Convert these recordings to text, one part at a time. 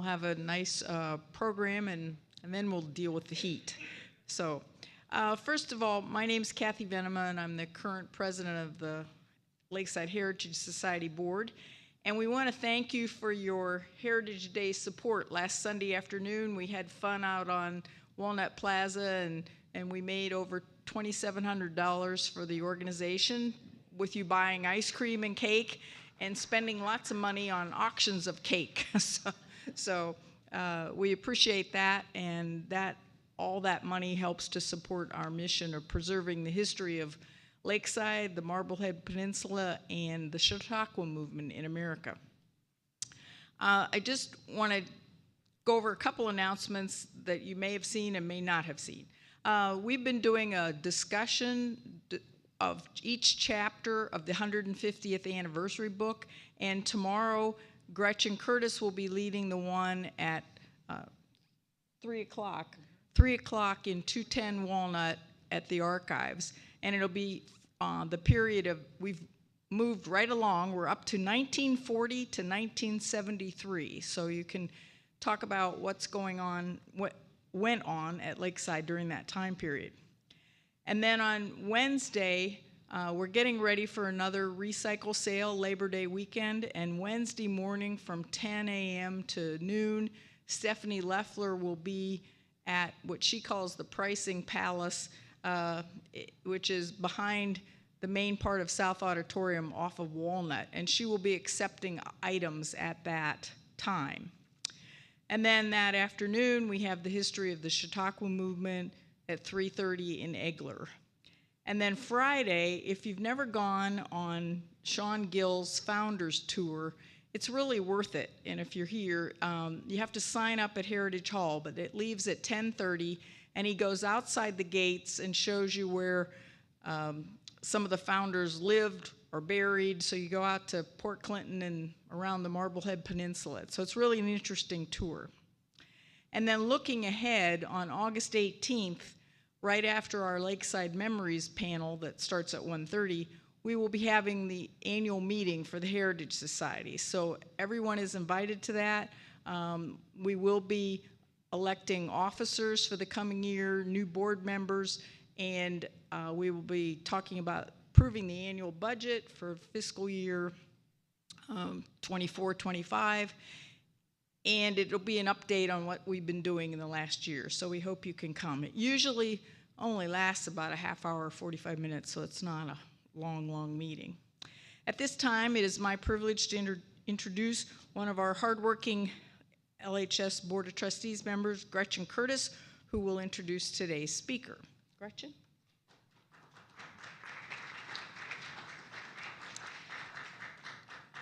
have a nice program, and then we'll deal with the heat. So first of all, my name's Kathy Venema, and I'm the current president of the Lakeside Heritage Society Board. And we want to thank you for your Heritage Day support. Last Sunday afternoon, we had fun out on Walnut Plaza, and we made over $2,700 for the organization, with you buying ice cream and cake and spending lots of money on auctions of cake. So we appreciate that, and all that money helps to support our mission of preserving the history of Lakeside, the Marblehead Peninsula, and the Chautauqua movement in America. I just want to go over a couple announcements that you may have seen and may not have seen. We've been doing a discussion of each chapter of the 150th anniversary book, and tomorrow Gretchen Curtis will be leading the one at 3 o'clock in 210 Walnut at the archives, and it'll be the period of, we've moved right along, we're up to 1940 to 1973, so you can talk about what's going on, what went on at Lakeside during that time period. And then on Wednesday, we're getting ready for another recycle sale, Labor Day weekend, and Wednesday morning from 10 a.m. to noon, Stephanie Leffler will be at what she calls the Pricing Palace, which is behind the main part of South Auditorium off of Walnut, and she will be accepting items at that time. And then that afternoon, we have the history of the Chautauqua movement at 3:30 in Egler. And then Friday, if you've never gone on Sean Gill's Founders Tour, it's really worth it. And if you're here, you have to sign up at Heritage Hall, but it leaves at 10:30, and he goes outside the gates and shows you where some of the founders lived or buried. So you go out to Port Clinton and around the Marblehead Peninsula. So it's really an interesting tour. And then looking ahead, on August 18th, right after our Lakeside Memories panel that starts at 1:30, we will be having the annual meeting for the Heritage Society. So everyone is invited to that. We will be electing officers for the coming year, new board members, and we will be talking about approving the annual budget for fiscal year 24-25, and it'll be an update on what we've been doing in the last year. So we hope you can come. It usually only lasts about a half hour, 45 minutes, so it's not a long meeting. At this time, it is my privilege to introduce one of our hardworking LHS Board of Trustees members, Gretchen Curtis, who will introduce today's speaker. Gretchen?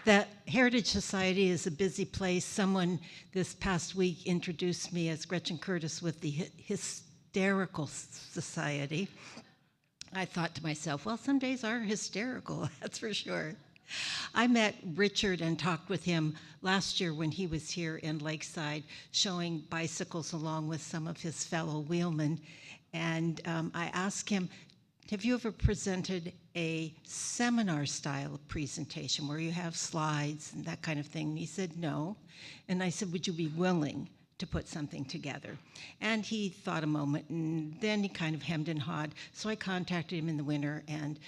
The Heritage Society is a busy place. Someone this past week introduced me as Gretchen Curtis with the Hysterical Society. I thought to myself, well, some days are hysterical, that's for sure. I met Richard and talked with him last year when he was here in Lakeside showing bicycles along with some of his fellow wheelmen. And I asked him, have you ever presented a seminar-style presentation where you have slides and that kind of thing? And he said, no. And I said, would you be willing to put something together? And he thought a moment, and then he kind of hemmed and hawed. So I contacted him in the winter, and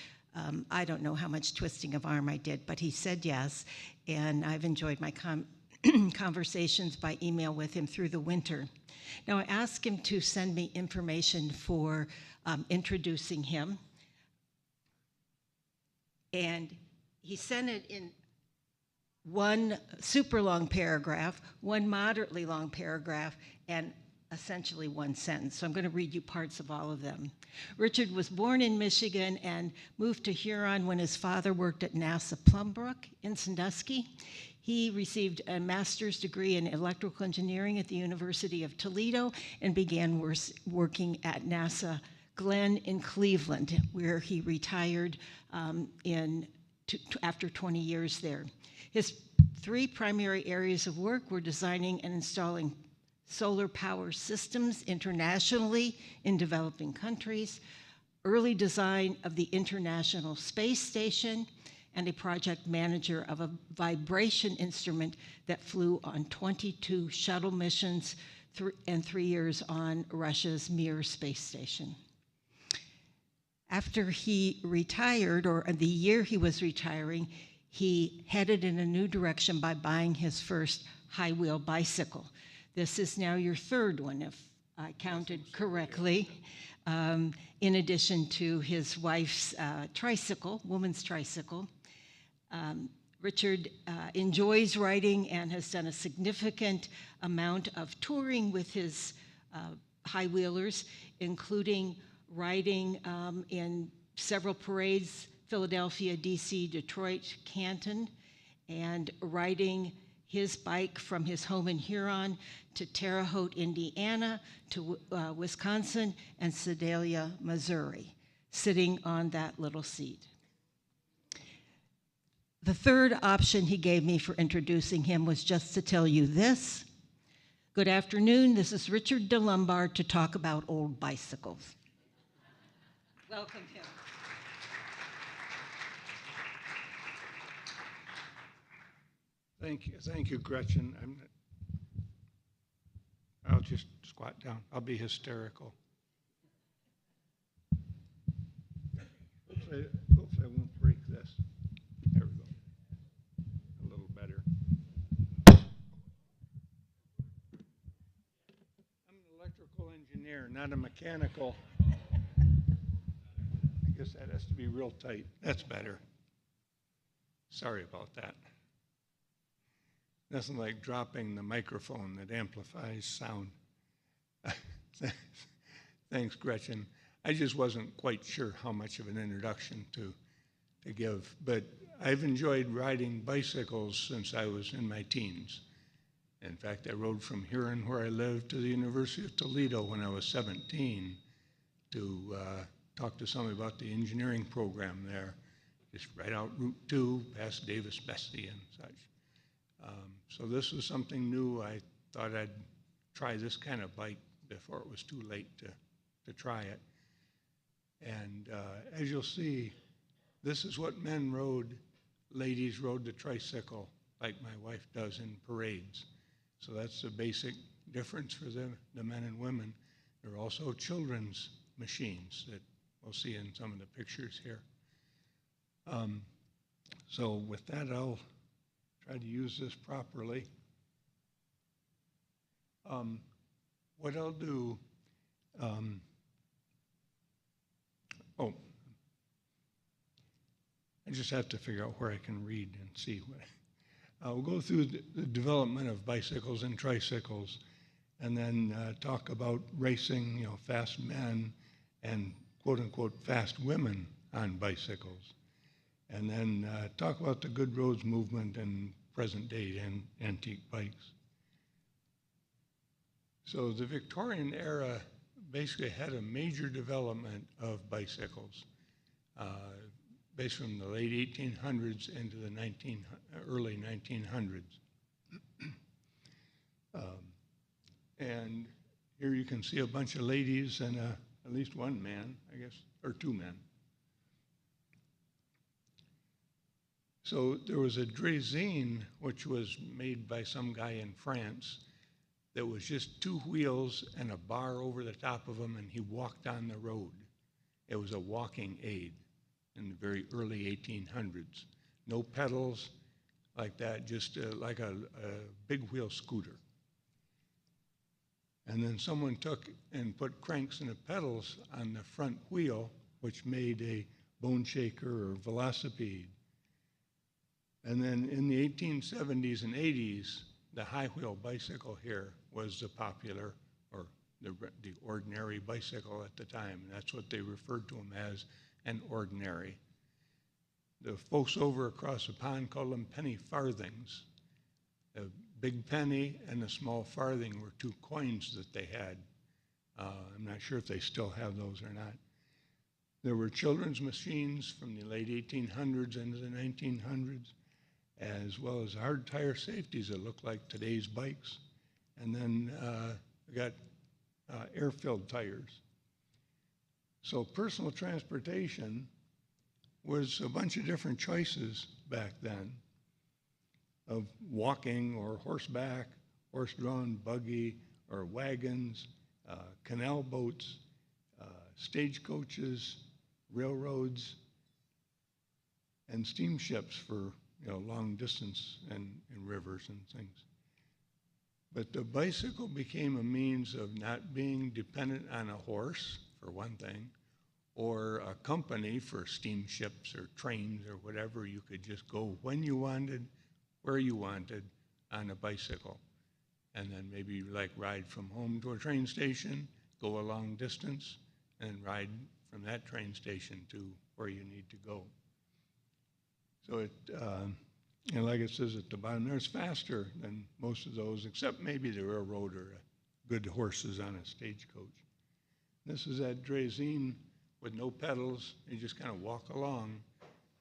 I don't know how much twisting of arm I did, but he said yes. And I've enjoyed my conversations by email with him through the winter. Now, I asked him to send me information for introducing him. And he sent it in one super long paragraph, one moderately long paragraph, and essentially one sentence. So I'm going to read you parts of all of them. Richard was born in Michigan and moved to Huron when his father worked at NASA Plumbrook in Sandusky. He received a master's degree in electrical engineering at the University of Toledo and began working at NASA Glenn in Cleveland, where he retired after 20 years there. His three primary areas of work were designing and installing solar power systems internationally in developing countries, early design of the International Space Station, and a project manager of a vibration instrument that flew on 22 shuttle missions and 3 years on Russia's Mir space station. After he retired, or the year he was retiring, he headed in a new direction by buying his first high-wheel bicycle. This is now your third one, if I counted correctly, in addition to his wife's tricycle, woman's tricycle. Richard enjoys riding and has done a significant amount of touring with his high-wheelers, including riding in several parades, Philadelphia, DC, Detroit, Canton, and riding his bike from his home in Huron to Terre Haute, Indiana, to Wisconsin, and Sedalia, Missouri, sitting on that little seat. The third option he gave me for introducing him was just to tell you this. Good afternoon, this is Richard DeLombard to talk about old bicycles. Welcome him. Thank you, Gretchen. I'll just squat down. I'll be hysterical. Hopefully I won't break this. There we go. A little better. I'm an electrical engineer, not a mechanical. I guess that has to be real tight. That's better. Sorry about that. Nothing like dropping the microphone that amplifies sound. Thanks, Gretchen. I just wasn't quite sure how much of an introduction to give, but I've enjoyed riding bicycles since I was in my teens. In fact, I rode from Huron, where I lived, to the University of Toledo when I was 17 to talk to somebody about the engineering program there, just right out Route 2, past Davis Bessie and such. So this was something new. I thought I'd try this kind of bike before it was too late to try it. And as you'll see, this is what men rode. Ladies rode the tricycle like my wife does in parades. So that's the basic difference for the men and women. There are also children's machines that we'll see in some of the pictures here. So with that, I'll try to use this properly. What I'll do, I just have to figure out where I can read and see what. We'll go through the development of bicycles and tricycles, and then talk about racing, fast men and quote-unquote fast women on bicycles. And then talk about the Good Roads movement and present-day antique bikes. So the Victorian era basically had a major development of bicycles, based from the late 1800s into the early 1900s. And here you can see a bunch of ladies and at least one man, I guess, or two men. So there was a draisine, which was made by some guy in France, that was just two wheels and a bar over the top of them, and he walked on the road. It was a walking aid in the very early 1800s. No pedals like that, just like a big wheel scooter. And then someone took and put cranks and the pedals on the front wheel, which made a bone shaker or velocipede. And then in the 1870s and 80s, the high wheel bicycle here was the popular, or the ordinary bicycle at the time. And that's what they referred to them as, an ordinary. The folks over across the pond called them penny farthings. The big penny and the small farthing were two coins that they had. I'm not sure if they still have those or not. There were children's machines from the late 1800s into the 1900s, as well as hard tire safeties that look like today's bikes. And then we got air-filled tires. So personal transportation was a bunch of different choices back then of walking or horseback, horse-drawn buggy or wagons, canal boats, stagecoaches, railroads, and steamships for long distance and rivers and things. But the bicycle became a means of not being dependent on a horse, for one thing, or a company for steamships or trains or whatever. You could just go when you wanted, where you wanted on a bicycle. And then maybe ride from home to a train station, go a long distance, and ride from that train station to where you need to go. So it, like it says at the bottom there, it's faster than most of those, except maybe the railroad or good horses on a stagecoach. This is at Draisine with no pedals. You just kind of walk along.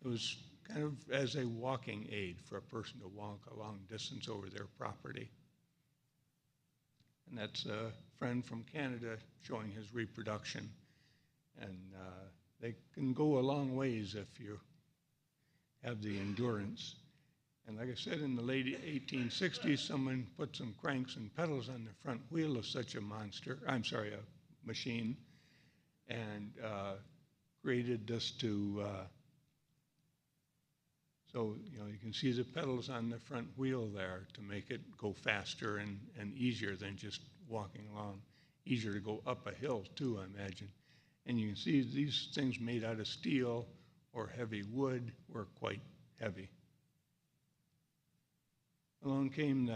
It was kind of as a walking aid for a person to walk a long distance over their property. And that's a friend from Canada showing his reproduction. And they can go a long ways if you have the endurance. And like I said, in the late 1860s, someone put some cranks and pedals on the front wheel of such a machine, and created this to, so you can see the pedals on the front wheel there to make it go faster and easier than just walking along. Easier to go up a hill too, I imagine. And you can see these things made out of steel or heavy wood were quite heavy. Along came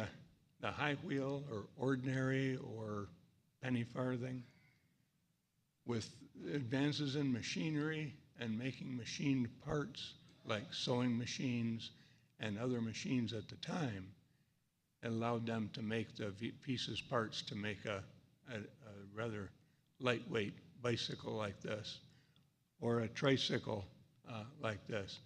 the high wheel or ordinary or penny farthing. With advances in machinery and making machined parts like sewing machines and other machines at the time, it allowed them to make the pieces parts to make a rather lightweight bicycle like this, or a tricycle like this.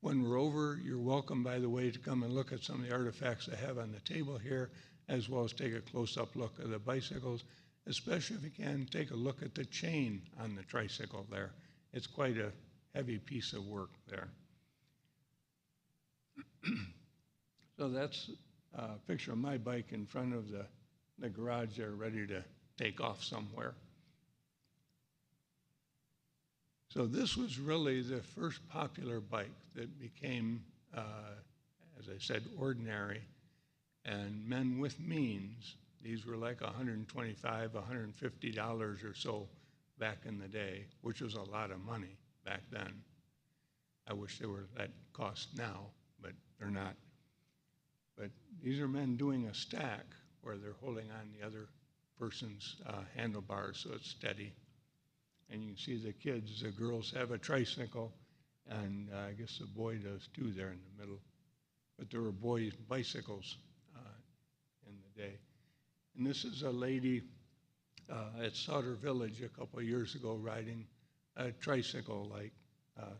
When we're over, you're welcome, by the way, to come and look at some of the artifacts I have on the table here, as well as take a close-up look at the bicycles, especially if you can take a look at the chain on the tricycle there. It's quite a heavy piece of work there. So that's a picture of my bike in front of the garage there, ready to take off somewhere. So this was really the first popular bike that became, as I said, ordinary, and men with means. These were like $125, $150 or so back in the day, which was a lot of money back then. I wish they were that cost now, but they're not. But these are men doing a stack where they're holding on the other person's handlebars so it's steady. And you can see the kids, the girls have a tricycle, and I guess the boy does too there in the middle. But there were boys' bicycles in the day. And this is a lady at Sutter Village a couple of years ago riding a tricycle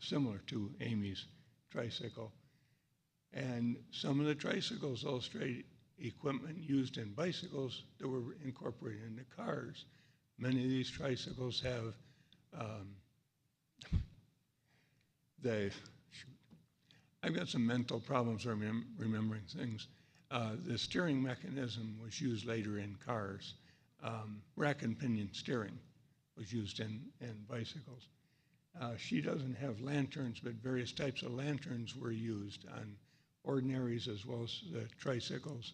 similar to Amy's tricycle. And some of the tricycles illustrate equipment used in bicycles that were incorporated into cars. Many of these tricycles have I've got some mental problems remembering things. The steering mechanism was used later in cars. Rack and pinion steering was used in bicycles. She doesn't have lanterns, but various types of lanterns were used on ordinaries as well as tricycles.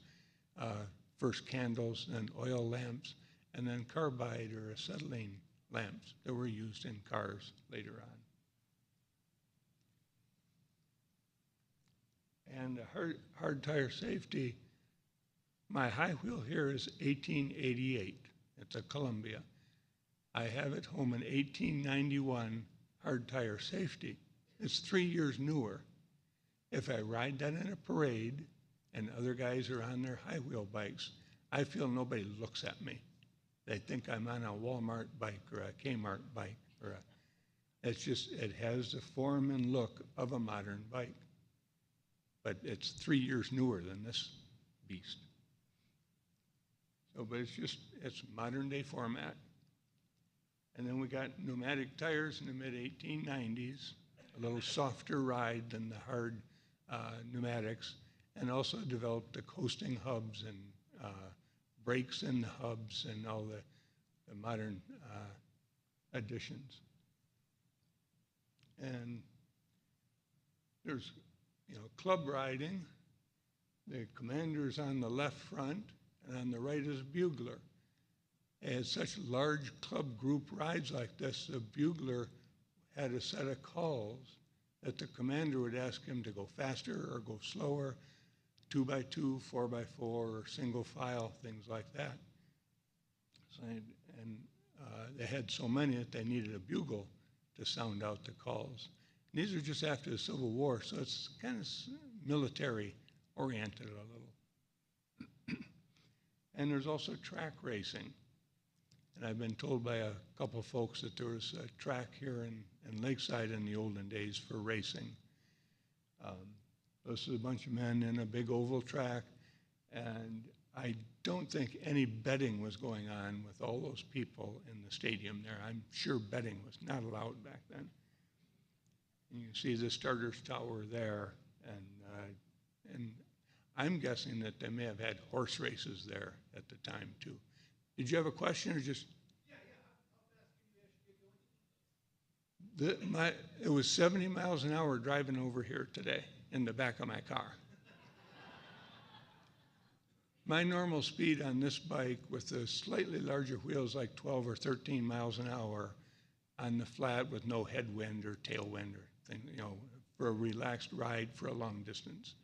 First candles, then oil lamps, and then carbide or acetylene lamps that were used in cars later on. And hard tire safety, my high wheel here is 1888. It's a Columbia. I have at home an 1891 hard tire safety. It's 3 years newer. If I ride that in a parade and other guys are on their high wheel bikes, I feel nobody looks at me. They think I'm on a Walmart bike or a Kmart bike it has the form and look of a modern bike. But it's 3 years newer than this beast. So, but it's modern day format. And then we got pneumatic tires in the mid-1890s, a little softer ride than the hard pneumatics, and also developed the coasting hubs and brakes in the hubs and all the modern additions. And there's, club riding. The commander's on the left front, and on the right is a bugler. As such large club group rides like this, the bugler had a set of calls that the commander would ask him to go faster or go slower, 2x2, 4x4, or single file, things like that. So, they had so many that they needed a bugle to sound out the calls. And these are just after the Civil War, so it's kind of military oriented a little. And there's also track racing. And I've been told by a couple of folks that there was a track here in Lakeside in the olden days for racing. This is a bunch of men in a big oval track, and I don't think any betting was going on with all those people in the stadium there. I'm sure betting was not allowed back then. And you can see the starter's tower there, and I'm guessing that they may have had horse races there at the time too. Did you have a question or just? Yeah. How fast can you actually get going? It was 70 miles an hour driving over here today in the back of my car. My normal speed on this bike with the slightly larger wheels, like 12 or 13 miles an hour on the flat with no headwind or tailwind or thing, for a relaxed ride for a long distance.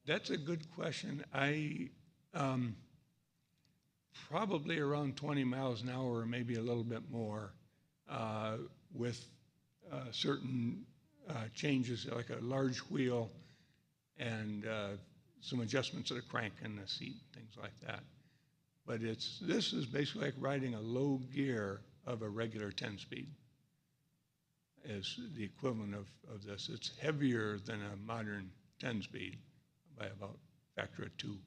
That's a good question. I probably around 20 miles an hour or maybe a little bit more with certain changes like a large wheel and some adjustments of the crank and the seat, things like that. But this is basically like riding a low gear of a regular 10-speed is the equivalent of this. It's heavier than a modern 10-speed by about a factor of 2.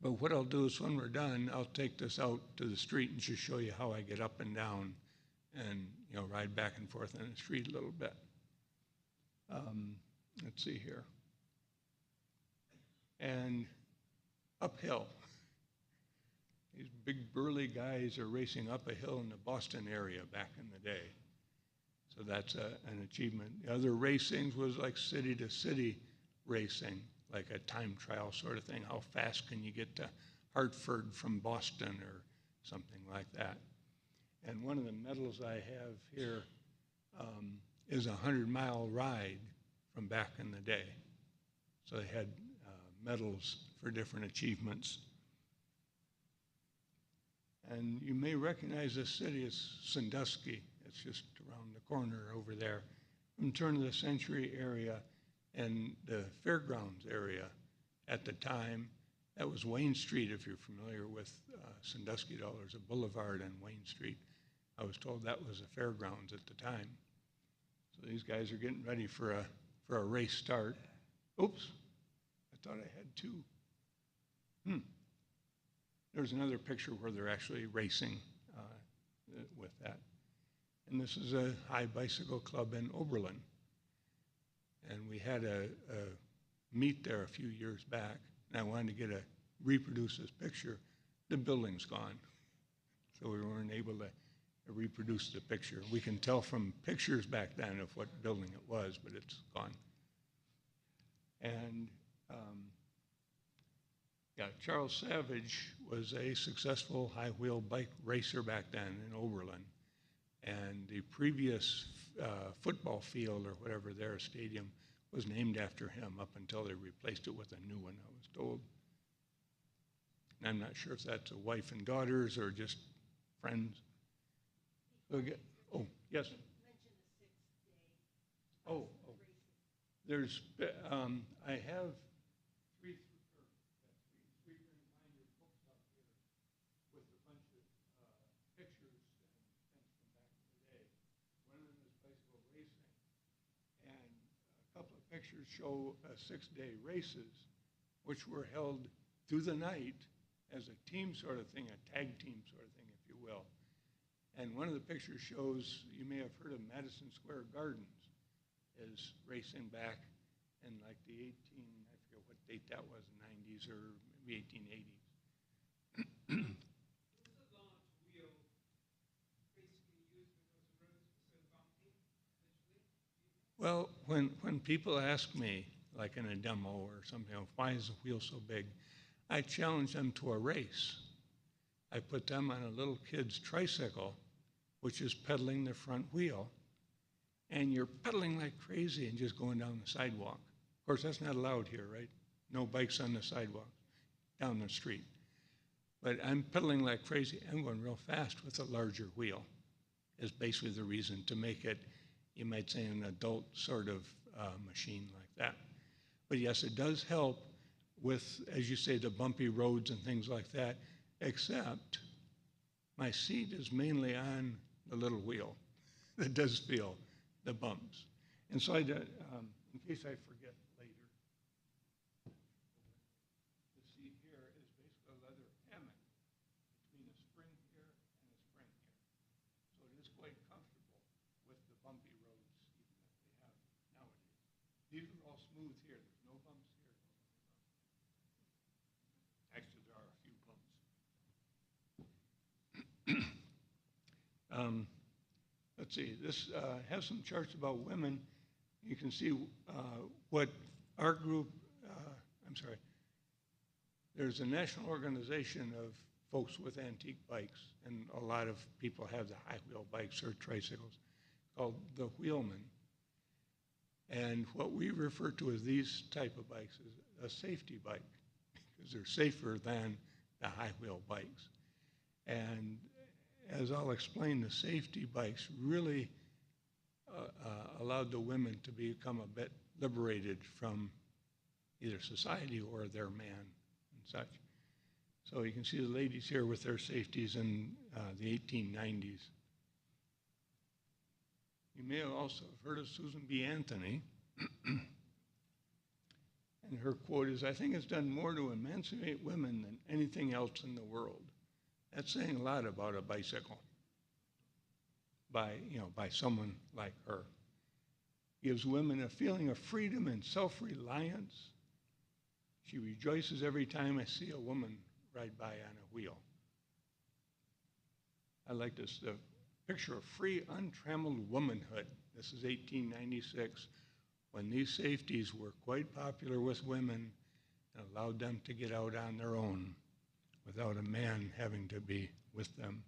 But what I'll do is when we're done, I'll take this out to the street and just show you how I get up and down and ride back and forth on the street a little bit. Let's see here. And uphill. These big burly guys are racing up a hill in the Boston area back in the day. So that's an achievement. The other racings was like city to city racing, like a time trial sort of thing. How fast can you get to Hartford from Boston or something like that? And one of the medals I have here is a 100-mile ride from back in the day. So they had medals for different achievements. And you may recognize this city as Sandusky. It's just around the corner over there. From turn of the century area and the fairgrounds area at the time, that was Wayne Street, if you're familiar with Sandusky at all. There's a boulevard on Wayne Street. I was told that was the fairgrounds at the time. So these guys are getting ready for a race start. Oops, I thought I had two. There's another picture where they're actually racing with that. And this is a high bicycle club in Oberlin. And we had a meet there a few years back, and I wanted to reproduce this picture. The building's gone, so we weren't able to reproduce the picture. We can tell from pictures back then of what building it was, but it's gone. And Charles Savage was a successful high-wheel bike racer back then in Oberlin. And the previous football field or whatever their stadium was named after him up until they replaced it with a new one, I was told. And I'm not sure if that's a wife and daughters or just friends. Okay. Oh, yes. Oh. There's, I have three reminder books up here with a bunch of pictures and things from back in the day. One of them is bicycle racing, and a couple of pictures show 6-day races, which were held through the night as a team sort of thing, a tag team sort of thing, if you will. And one of the pictures shows, you may have heard of Madison Square Gardens, is racing back in like the I forget what date that was, the 90s or maybe 1880s. Well, when people ask me, like in a demo or something, why is the wheel so big? I challenge them to a race. I put them on a little kid's tricycle, which is pedaling the front wheel, and you're pedaling like crazy and just going down the sidewalk. Of course, that's not allowed here, right? No bikes on the sidewalk, down the street. But I'm pedaling like crazy. I'm going real fast with a larger wheel, is basically the reason to make it, you might say, an adult sort of machine like that. But yes, it does help with, as you say, the bumpy roads and things like that, except my seat is mainly on the little wheel that does feel the bumps. And so in case I forget later, the seat here is basically a leather hammock between a spring here and a spring here. So it is quite comfortable with the bumpy roads even that they have nowadays. These are all smooth here. There's no bumps here. Actually, there are a few bumps. Let's see, this has some charts about women. You can see what our group, there's a national organization of folks with antique bikes, and a lot of people have the high wheel bikes or tricycles, called the Wheelman. And what we refer to as these type of bikes is a safety bike, because they're safer than the high wheel bikes. And as I'll explain, the safety bikes really allowed the women to become a bit liberated from either society or their man and such. So you can see the ladies here with their safeties in the 1890s. You may have also heard of Susan B. Anthony. And her quote is, "I think it's done more to emancipate women than anything else in the world." That's saying a lot about a bicycle by someone like her. Gives women a feeling of freedom and self-reliance. She rejoices every time I see a woman ride by on a wheel. I like this, the picture of free, untrammeled womanhood. This is 1896, when these safeties were quite popular with women and allowed them to get out on their own without a man having to be with them.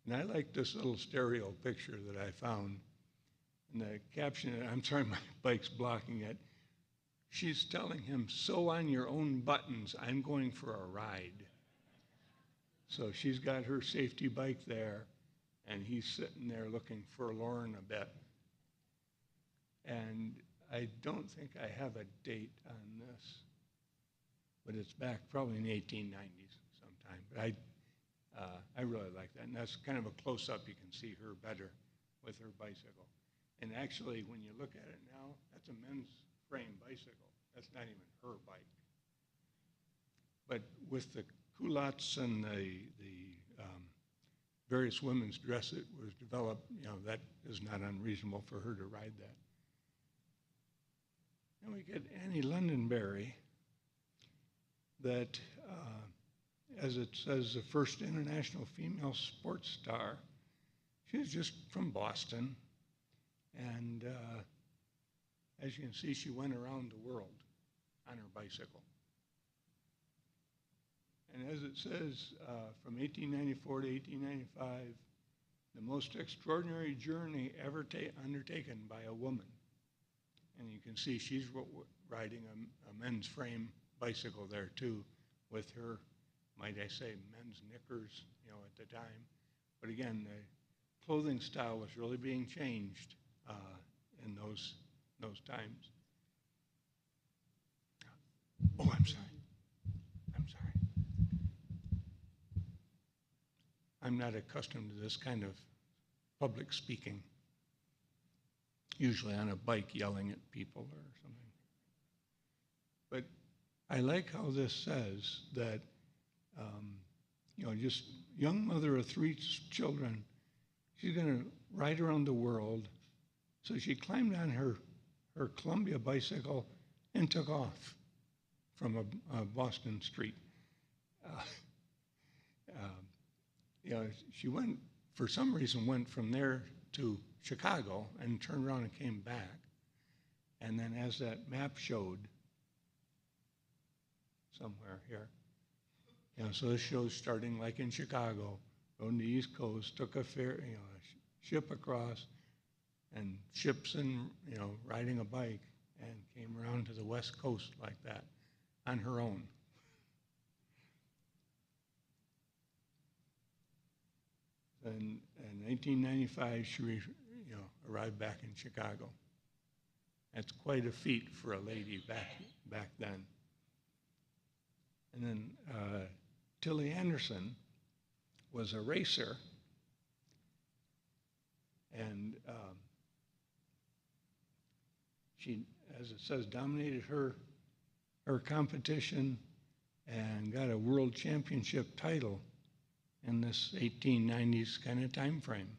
And I like this little stereo picture that I found. And the caption, I'm sorry, my bike's blocking it. She's telling him, "Sew on your own buttons, I'm going for a ride." So she's got her safety bike there, and he's sitting there looking forlorn a bit. And I don't think I have a date on this, but it's back probably in the 1890s sometime. But I really like that. And that's kind of a close-up. You can see her better with her bicycle. And actually, when you look at it now, that's a men's frame bicycle. That's not even her bike. But with the culottes and the various women's dress that was developed, that is not unreasonable for her to ride that. Then we get Annie Londonderry, that, as it says, the first international female sports star. She was just from Boston, and as you can see, she went around the world on her bicycle. And as it says, from 1894 to 1895, the most extraordinary journey ever undertaken by a woman. And you can see she's riding a men's frame bicycle there too, with her, might I say, men's knickers, at the time. But again, the clothing style was really being changed in those times. Oh, I'm sorry. I'm not accustomed to this kind of public speaking, usually on a bike yelling at people or something. But I like how this says that, just young mother of 3 children, she's going to ride around the world. So she climbed on her Columbia bicycle and took off from a Boston street. She for some reason, went from there to Chicago and turned around and came back. And then as that map showed, somewhere here, so this shows starting like in Chicago, going to the East Coast, took a ferry, a ship across, and ships and, riding a bike, and came around to the West Coast like that on her own. And in 1995, she arrived back in Chicago. That's quite a feat for a lady back then. And then Tilly Anderson was a racer, and she, as it says, dominated her competition and got a world championship title in this 1890s kind of time frame.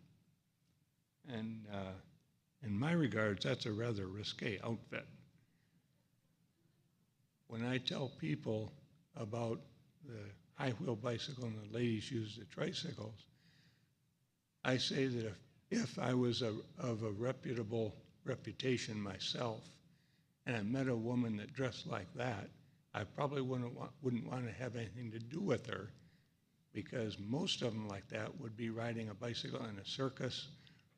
And in my regards, that's a rather risque outfit. When I tell people about the high wheel bicycle and the ladies use the tricycles, I say that if I was of a reputable reputation myself, and I met a woman that dressed like that, I probably wouldn't want to have anything to do with her, because most of them like that would be riding a bicycle in a circus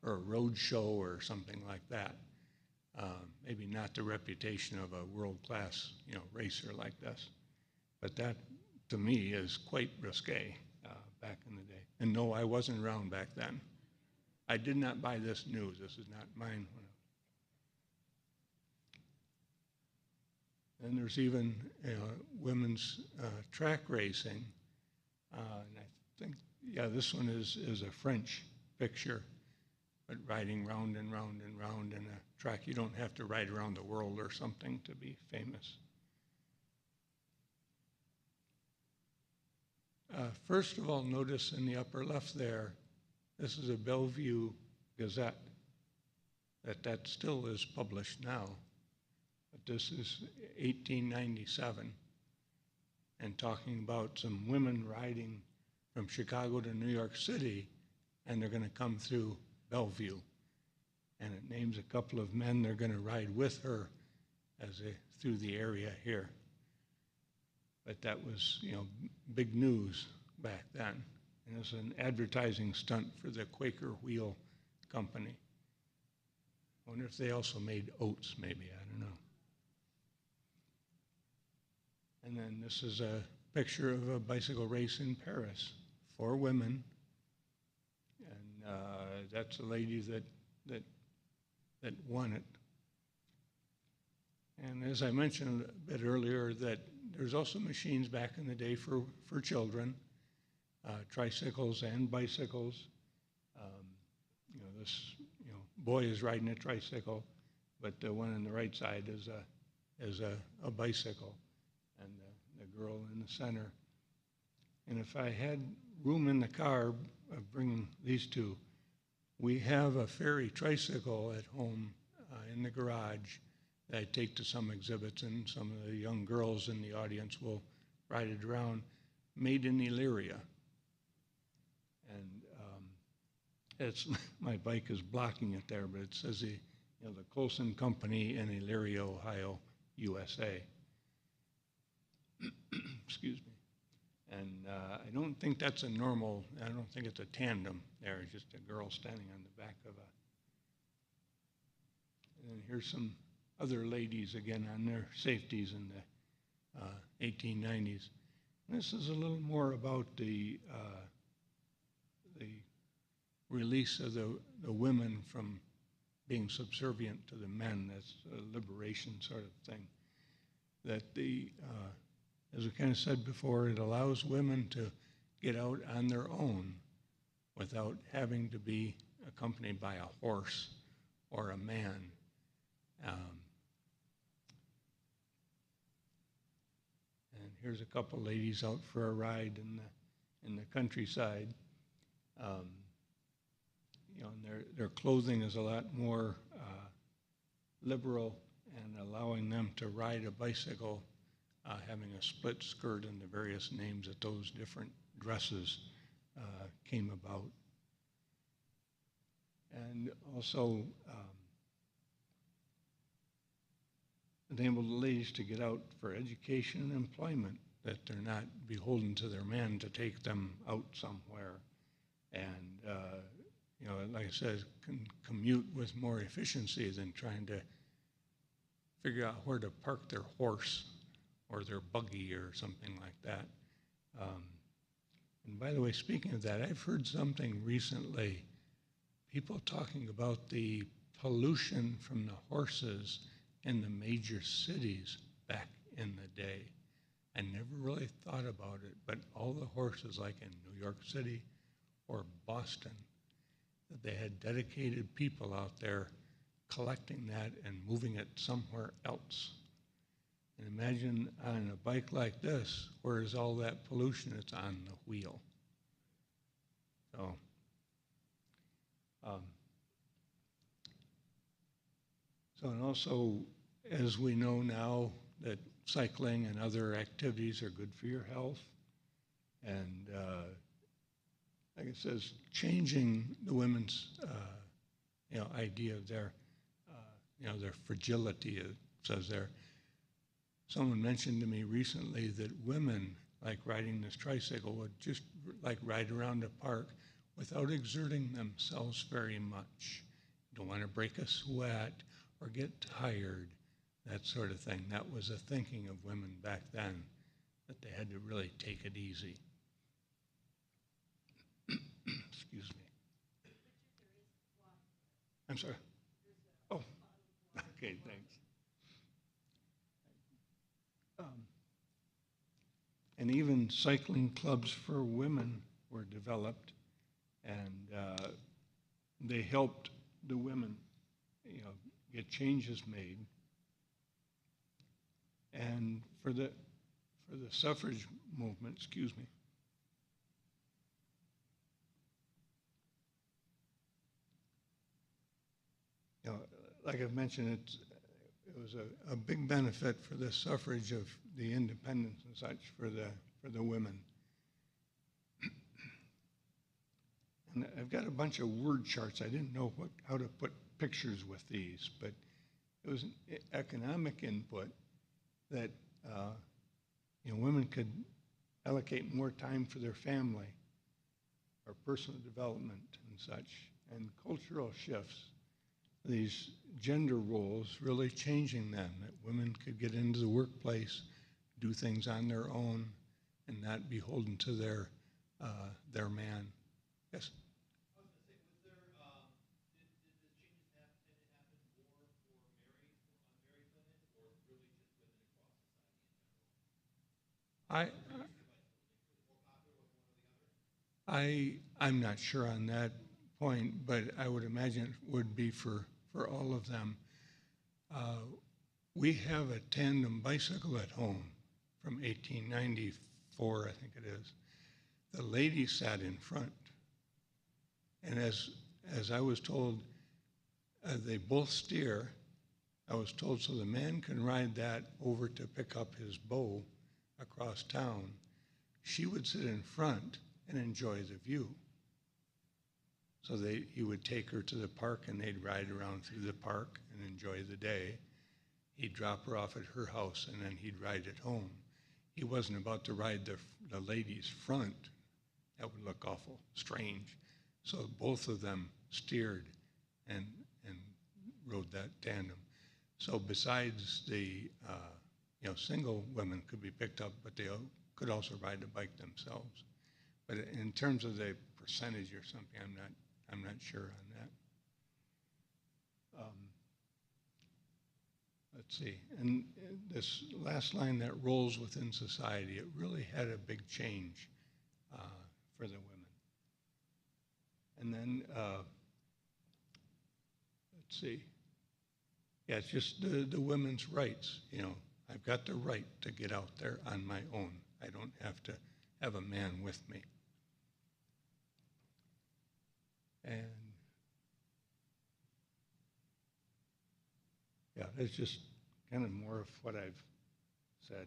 or a road show or something like that. Maybe not the reputation of a world-class, racer like this. But that, to me, is quite risque back in the day. And no, I wasn't around back then. I did not buy this news. This is not mine. And there's even women's track racing. And I think, this one is a French picture, but riding round and round and round in a track. You don't have to ride around the world or something to be famous. First of all, notice in the upper left there, this is a Bellevue Gazette. That still is published now. But this is 1897, and talking about some women riding from Chicago to New York City, and they're going to come through Bellevue. And it names a couple of men they're going to ride with her through the area here. But that was, big news back then. And it was an advertising stunt for the Quaker Wheel Company. I wonder if they also made oats, maybe, I don't know. And then this is a picture of a bicycle race in Paris for women. And that's a lady that won it. And as I mentioned a bit earlier, that there's also machines back in the day for children, tricycles and bicycles. This boy is riding a tricycle, but the one on the right side is a bicycle, and the girl in the center. And if I had room in the car, bringing these two, we have a fairy tricycle at home in the garage that I take to some exhibits, and some of the young girls in the audience will ride it around, made in Elyria. And my bike is blocking it there, but it says the Colson Company in Elyria, Ohio, USA. Excuse me. And I don't think that's I don't think it's a tandem there. It's just a girl standing on the back of and then here's some other ladies again on their safeties in the 1890s. And this is a little more about the release of the women from being subservient to the men. That's a liberation sort of thing. That as we kind of said before, it allows women to get out on their own without having to be accompanied by a horse or a man. here's a couple ladies out for a ride in the countryside. You know, and their clothing is a lot more liberal and allowing them to ride a bicycle, having a split skirt and the various names that those different dresses came about. And also enable the ladies to get out for education and employment, that they're not beholden to their men to take them out somewhere. And, you know, like I said, can commute with more efficiency than trying to figure out where to park their horse or their buggy or something like that. And by the way, speaking of that, I've heard something recently, people talking about the pollution from the horses in the major cities back in the day. I never really thought about it, but all the horses, like in New York City or Boston, that they had dedicated people out there collecting that and moving it somewhere else. And imagine on a bike like this, where is all that pollution? It's on the wheel. So, and also, as we know now, that cycling and other activities are good for your health. And like it says, changing the women's, you know, idea of their, you know, their fragility, it says there. Someone mentioned to me recently that women, like riding this tricycle, would just like ride around a park without exerting themselves very much. Don't want to break a sweat or get tired, that sort of thing. That was a thinking of women back then, that they had to really take it easy. Excuse me. I'm sorry. Oh, okay, thanks. And even cycling clubs for women were developed, and they helped the women, you know, get changes made. And for the suffrage movement, excuse me, you know, like I've mentioned, it was a big benefit for the suffrage of the independence and such for the women. And I've got a bunch of word charts. I didn't know how to put pictures with these, but it was an economic input that you know, women could allocate more time for their family or personal development and such, and cultural shifts. These gender roles really changing them, that women could get into the workplace, do things on their own, and not beholden to their man. Yes? I was going to say, was there, did the changes tend to happen more for unmarried women, or really just women across society in general? I'm not sure on that point, but I would imagine it would be for all of them. We have a tandem bicycle at home from 1894, I think it is. The lady sat in front. And as I was told, they both steer. I was told so the man can ride that over to pick up his bow across town. She would sit in front and enjoy the view. So he would take her to the park and they'd ride around through the park and enjoy the day. He'd drop her off at her house and then he'd ride it home. He wasn't about to ride the lady's front. That would look awful strange. So both of them steered and rode that tandem. So besides the you know, single women could be picked up, but they could also ride the bike themselves. But in terms of the percentage or something, I'm not sure on that. Let's see, and this last line, that roles within society, it really had a big change for the women. And then, let's see, yeah, it's just the women's rights. You know, I've I've got the right to get out there on my own. I don't have to have a man with me. And yeah, it's just kind of more of what I've said.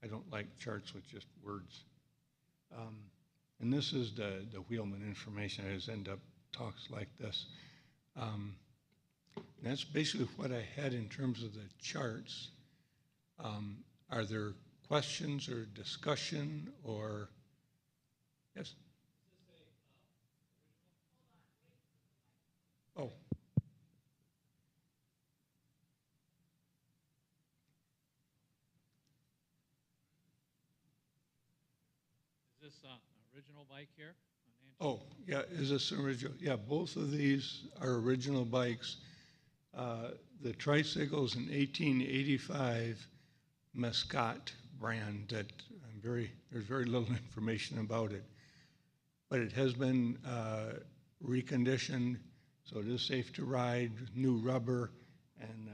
I don't like charts with just words. And this is the wheelman information. I just end up talks like this. That's basically what I had in terms of the charts. Are there questions or discussion or, yes? Oh. Is this original bike here? Oh, yeah, is this original? Yeah, both of these are original bikes. The tricycle's an 1885 Mascot brand that there's very little information about it. But it has been reconditioned, so it is safe to ride, new rubber and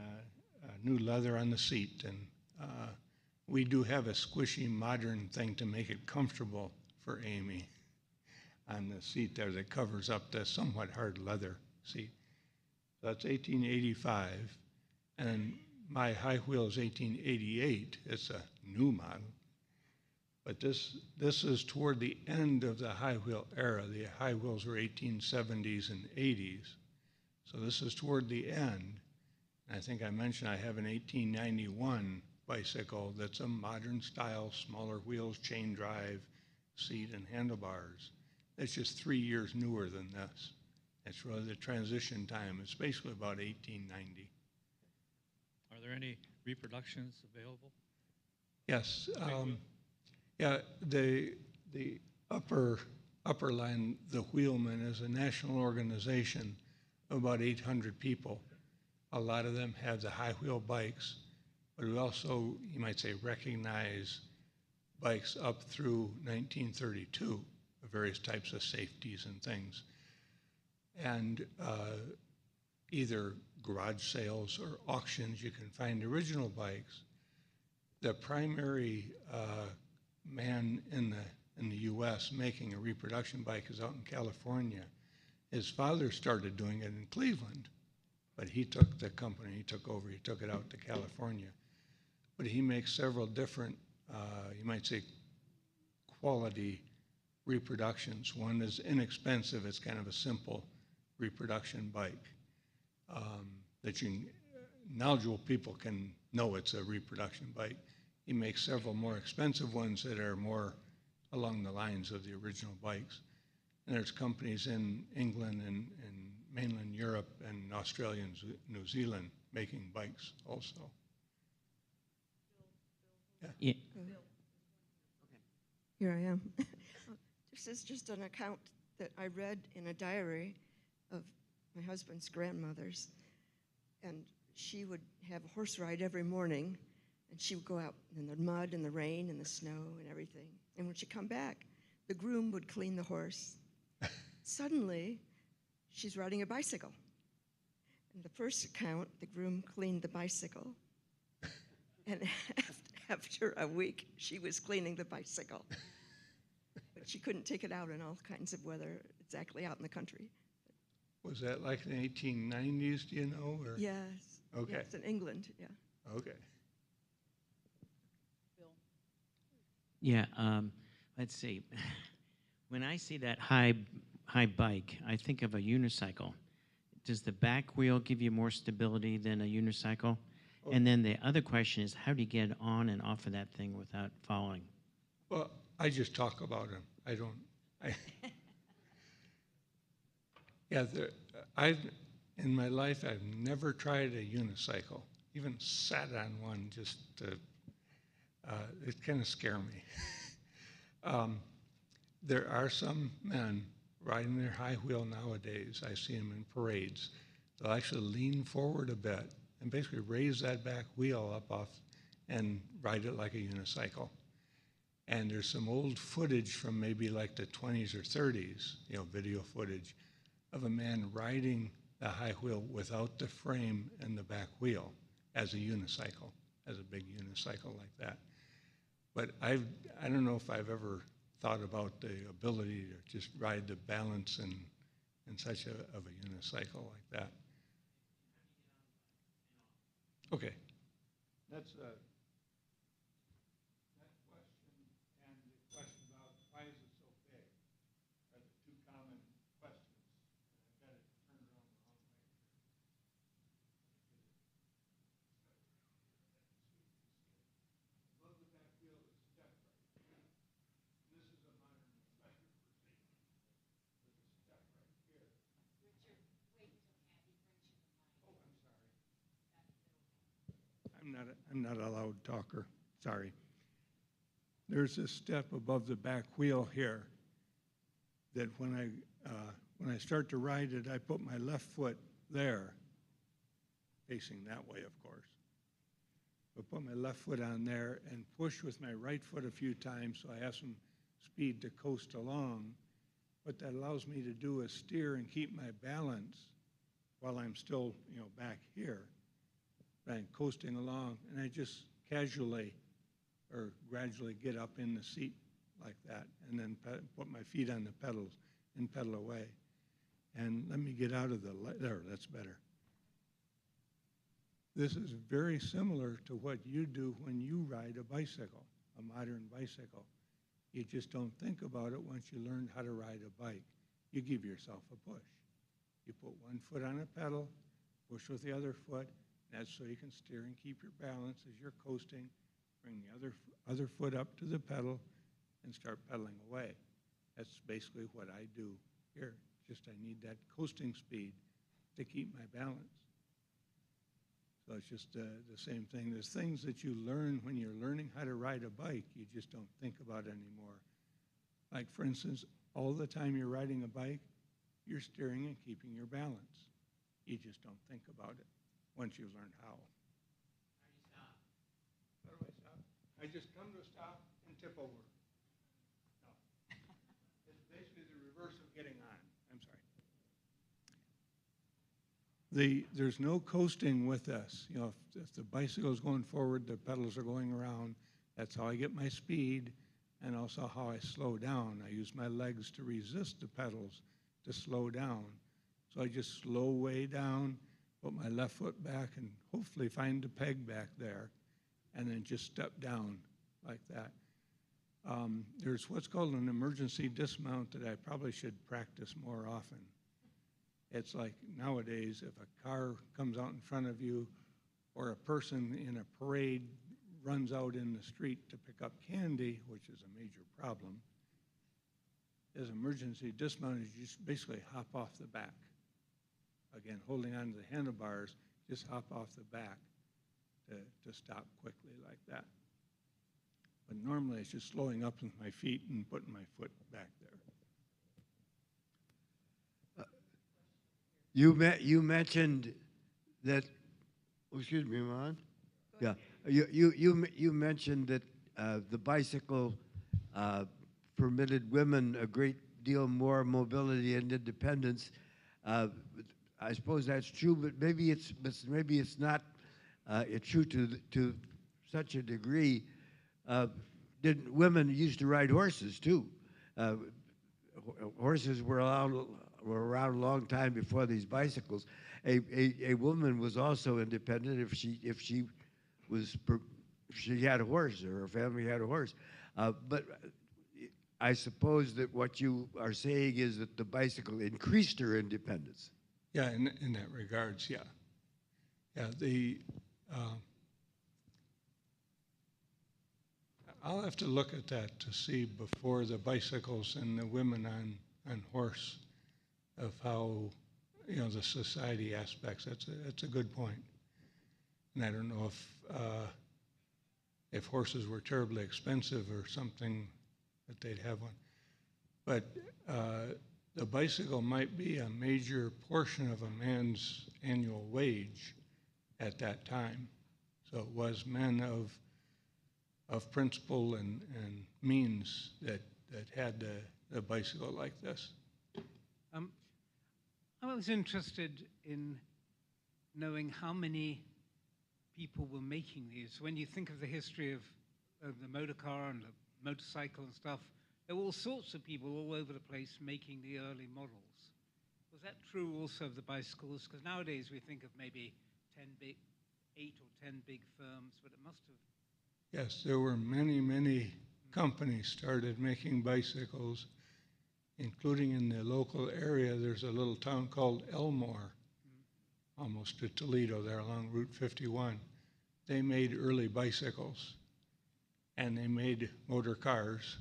new leather on the seat. And we do have a squishy modern thing to make it comfortable for Amy on the seat there that covers up the somewhat hard leather seat. So that's 1885, and my high wheel is 1888. It's a new model. But this is toward the end of the high wheel era. The high wheels were 1870s and 80s. So this is toward the end. And I think I mentioned I have an 1891 bicycle that's a modern style, smaller wheels, chain drive, seat, and handlebars. It's just 3 years newer than this. It's really the transition time. It's basically about 1890. Are there any reproductions available? Yes. Yeah, the upper line, the Wheelmen, is a national organization of about 800 people. A lot of them have the high wheel bikes, but we also, you might say, recognize bikes up through 1932, various types of safeties and things. And either garage sales or auctions, you can find original bikes. The primary man in the U.S. making a reproduction bike is out in California. His father started doing it in Cleveland, but he took the company, he took over, he took it out to California. But he makes several different, you might say, quality reproductions. One is inexpensive, it's kind of a simple reproduction bike that knowledgeable people can know it's a reproduction bike. He makes several more expensive ones that are more along the lines of the original bikes. And there's companies in England and mainland Europe and Australia and New Zealand making bikes also. Yeah. Here I am. This is just an account that I read in a diary of my husband's grandmother's. And she would have a horse ride every morning, and she would go out in the mud and the rain and the snow and everything. And when she'd come back, the groom would clean the horse. Suddenly, she's riding a bicycle. In the first account, the groom cleaned the bicycle. And after a week, she was cleaning the bicycle. But she couldn't take it out in all kinds of weather, exactly out in the country. Was that like in the 1890s, do you know? Or? Yes. Okay. Yes, in England, yeah. Okay. Yeah, let's see. When I see that high bike, I think of a unicycle. Does the back wheel give you more stability than a unicycle? Oh. And then the other question is, how do you get on and off of that thing without falling? Well, I just talk about them. Yeah, in my life, I've never tried a unicycle, even sat on one just to, it kind of scare me. There are some men riding their high wheel nowadays. I see them in parades. They'll actually lean forward a bit and basically raise that back wheel up off and ride it like a unicycle. And there's some old footage from maybe like the 20s or 30s, video footage of a man riding the high wheel without the frame and the back wheel as a unicycle, as a big unicycle like that. But I don't know if I've ever thought about the ability to just ride the balance in such of a unicycle like that. Okay. That's that question and the question about why is it so big are the two common questions. I've got it turned around the wrong way. Above the back wheel is step right. This is a modern reflector for safety with a step right here. Richard, wait until Kathy brings you the mic. Oh, I'm sorry. I'm not a loud talker. Sorry. There's a step above the back wheel here that when I start to ride it, I put my left foot there, facing that way, of course. But put my left foot on there and push with my right foot a few times so I have some speed to coast along. What that allows me to do is steer and keep my balance while I'm still, back here. I'm coasting along, and I just casually or gradually get up in the seat like that, and then put my feet on the pedals and pedal away. And let me get out of there, that's better. This is very similar to what you do when you ride a bicycle, a modern bicycle. You just don't think about it once you learn how to ride a bike. You give yourself a push. You put one foot on a pedal, push with the other foot. That's so you can steer and keep your balance as you're coasting. Bring the other foot up to the pedal and start pedaling away. That's basically what I do here. Just I need that coasting speed to keep my balance. So it's just the same thing. There's things that you learn when you're learning how to ride a bike you just don't think about anymore. Like, for instance, all the time you're riding a bike, you're steering and keeping your balance. You just don't think about it once you learn how. How do I stop? I just come to a stop and tip over. No. It's basically the reverse of getting on. I'm sorry. There's no coasting with this. If the bicycle is going forward, the pedals are going around. That's how I get my speed and also how I slow down. I use my legs to resist the pedals to slow down. So I just slow way down, put my left foot back, and hopefully find the peg back there, and then just step down like that. There's what's called an emergency dismount that I probably should practice more often. It's like nowadays, if a car comes out in front of you or a person in a parade runs out in the street to pick up candy, which is a major problem, as emergency dismount is you just basically hop off the back. Again, holding on to the handlebars, just hop off the back to stop quickly like that. But normally it's just slowing up with my feet and putting my foot back there. You mentioned that. Oh, excuse me, Ron. Yeah, you mentioned that the bicycle permitted women a great deal more mobility and independence. I suppose that's true, but maybe it's not true to such a degree. Women used to ride horses too. Horses were around a long time before these bicycles. A woman was also independent if she had a horse or her family had a horse. But I suppose that what you are saying is that the bicycle increased her independence. Yeah, in that regards, yeah. I'll have to look at that to see before the bicycles and the women on horse of how, the society aspects. That's a good point. And I don't know if horses were terribly expensive or something that they'd have one. But the bicycle might be a major portion of a man's annual wage at that time. So it was men of principle and means that had the bicycle like this. I was interested in knowing how many people were making these. When you think of the history of the motor car and the motorcycle and stuff, there were all sorts of people all over the place making the early models. Was that true also of the bicycles? Because nowadays we think of maybe 8 or 10 big firms, but it must have. Yes, there were many, many companies started making bicycles, including in the local area. There's a little town called Elmore, almost to Toledo there along Route 51. They made early bicycles, and they made motor cars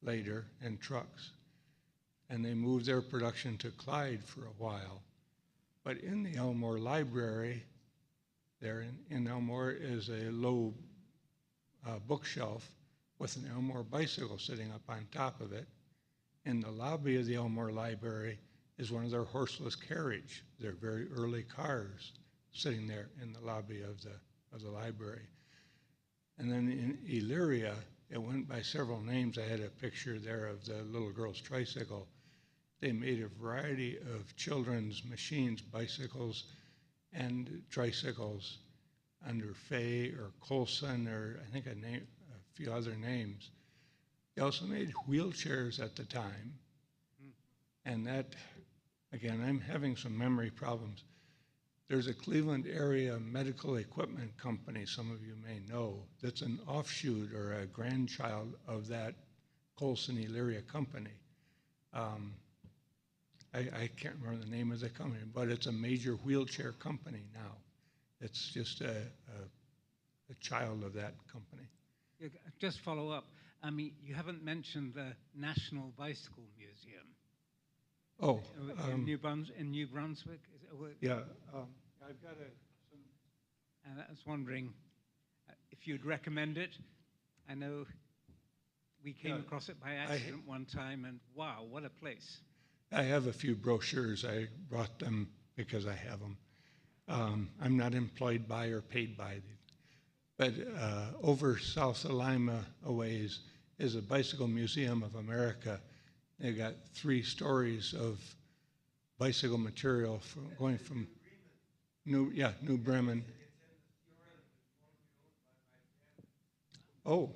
later and trucks. And they moved their production to Clyde for a while. But in the Elmore Library, there in Elmore is a low bookshelf with an Elmore bicycle sitting up on top of it. In the lobby of the Elmore Library is one of their horseless carriage, their very early cars sitting there in the lobby of the library. And then in Elyria, it went by several names. I had a picture there of the little girl's tricycle. They made a variety of children's machines, bicycles and tricycles under Fay or Colson or I think a few other names. They also made wheelchairs at the time. And that, again, I'm having some memory problems. There's a Cleveland area medical equipment company, some of you may know, that's an offshoot or a grandchild of that Colson Elyria company. I can't remember the name of the company, but it's a major wheelchair company now. It's just a child of that company. Yeah, just follow up. I mean, you haven't mentioned the National Bicycle Museum. Oh, In New Brunswick? Is it, yeah. I've got and I was wondering if you'd recommend it. I know we came across it by accident one time, and wow, what a place. I have a few brochures. I brought them because I have them. I'm not employed by or paid by these. But over south of Lima a ways is a Bicycle Museum of America. They've got 3 stories of bicycle material going from New Bremen. Oh.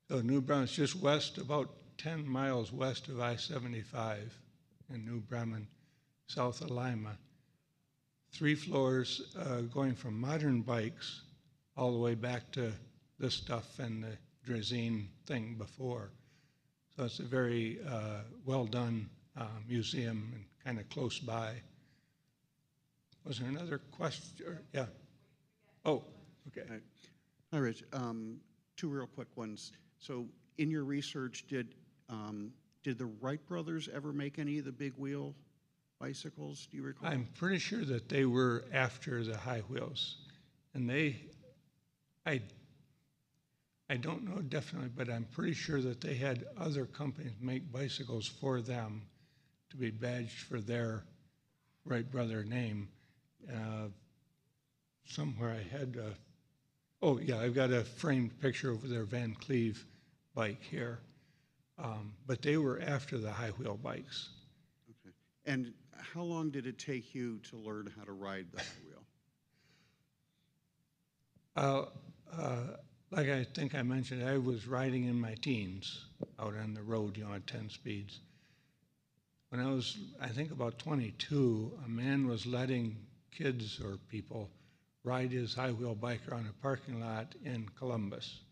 So New Bremen's just west, about 10 miles west of I-75 in New Bremen, south of Lima. 3 floors going from modern bikes all the way back to this stuff and the Drazine thing before. So it's a very well done museum and kind of close by. Was there another question? Yeah. Oh, okay. Hi, Rich. 2 real quick ones. So in your research, did the Wright brothers ever make any of the big wheel bicycles? Do you recall? I'm pretty sure that they were after the high wheels. And I don't know definitely, but I'm pretty sure that they had other companies make bicycles for them to be badged for their Wright brother name. Somewhere I had, oh yeah, I've got a framed picture of their Van Cleve bike here. But they were after the high wheel bikes. Okay. And how long did it take you to learn how to ride the high wheel? Like I think I mentioned, I was riding in my teens out on the road, at 10 speeds. When I was, I think about 22, a man was letting kids or people ride his high wheel bike around a parking lot in Columbus.